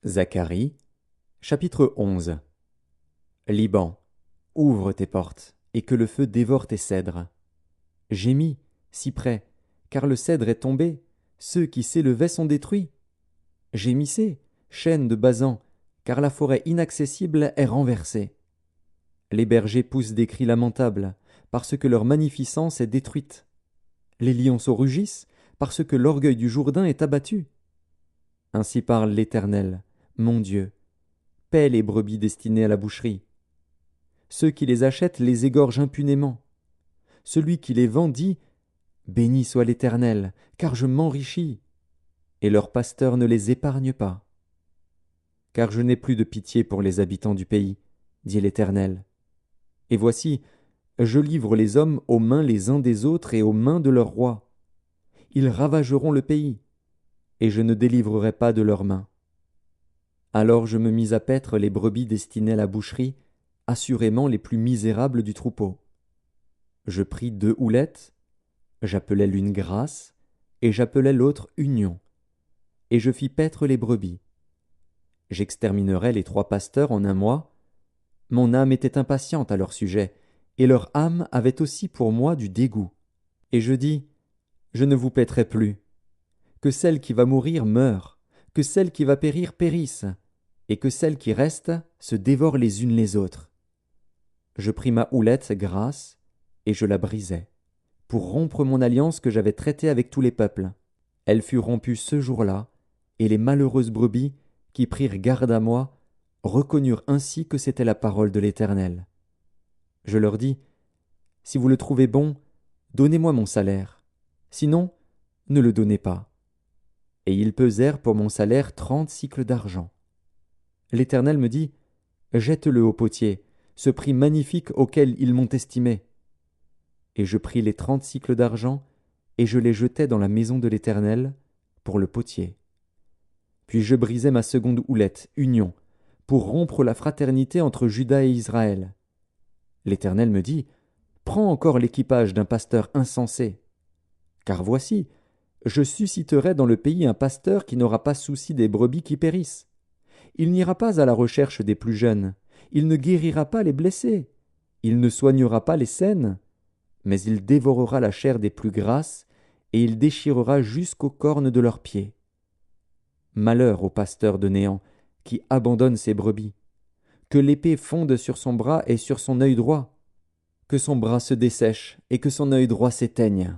Zacharie, chapitre 11. Liban, ouvre tes portes, et que le feu dévore tes cèdres. Gémis, cyprès, car le cèdre est tombé, ceux qui s'élevaient sont détruits. Gémissez, chênes de Basan, car la forêt inaccessible est renversée. Les bergers poussent des cris lamentables, parce que leur magnificence est détruite. Les lionceaux rugissent, parce que l'orgueil du Jourdain est abattu. Ainsi parle l'Éternel, mon Dieu. Paie les brebis destinées à la boucherie. Ceux qui les achètent les égorgent impunément. Celui qui les vend dit « Béni soit l'Éternel, car je m'enrichis » et leur pasteur ne les épargne pas. Car je n'ai plus de pitié pour les habitants du pays, dit l'Éternel. Et voici, je livre les hommes aux mains les uns des autres et aux mains de leurs rois. Ils ravageront le pays, et je ne délivrerai pas de leurs mains. Alors je me mis à paître les brebis destinées à la boucherie, assurément les plus misérables du troupeau. Je pris 2 houlettes, j'appelai l'une grâce, et j'appelai l'autre union, et je fis paître les brebis. J'exterminerai les 3 pasteurs en un mois. Mon âme était impatiente à leur sujet, et leur âme avait aussi pour moi du dégoût. Et je dis, je ne vous paîtrai plus. Que celle qui va mourir meure, que celle qui va périr périsse, et que celles qui restent se dévorent les unes les autres. Je pris ma houlette grâce, et je la brisai, pour rompre mon alliance que j'avais traitée avec tous les peuples. Elle fut rompue ce jour-là, et les malheureuses brebis, qui prirent garde à moi, reconnurent ainsi que c'était la parole de l'Éternel. Je leur dis, si vous le trouvez bon, donnez-moi mon salaire, sinon, ne le donnez pas. Et ils pesèrent pour mon salaire 30 sicles d'argent. L'Éternel me dit, jette-le au potier, ce prix magnifique auquel ils m'ont estimé. Et je pris les 30 sicles d'argent, et je les jetai dans la maison de l'Éternel, pour le potier. Puis je brisai ma seconde houlette, union, pour rompre la fraternité entre Juda et Israël. L'Éternel me dit, prends encore l'équipage d'un pasteur insensé. Car voici, je susciterai dans le pays un pasteur qui n'aura pas souci des brebis qui périssent. Il n'ira pas à la recherche des plus jeunes, il ne guérira pas les blessés, il ne soignera pas les saines, mais il dévorera la chair des plus grasses, et il déchirera jusqu'aux cornes de leurs pieds. Malheur au pasteur de néant, qui abandonne ses brebis. Que l'épée fonde sur son bras et sur son œil droit. Que son bras se dessèche et que son œil droit s'éteigne.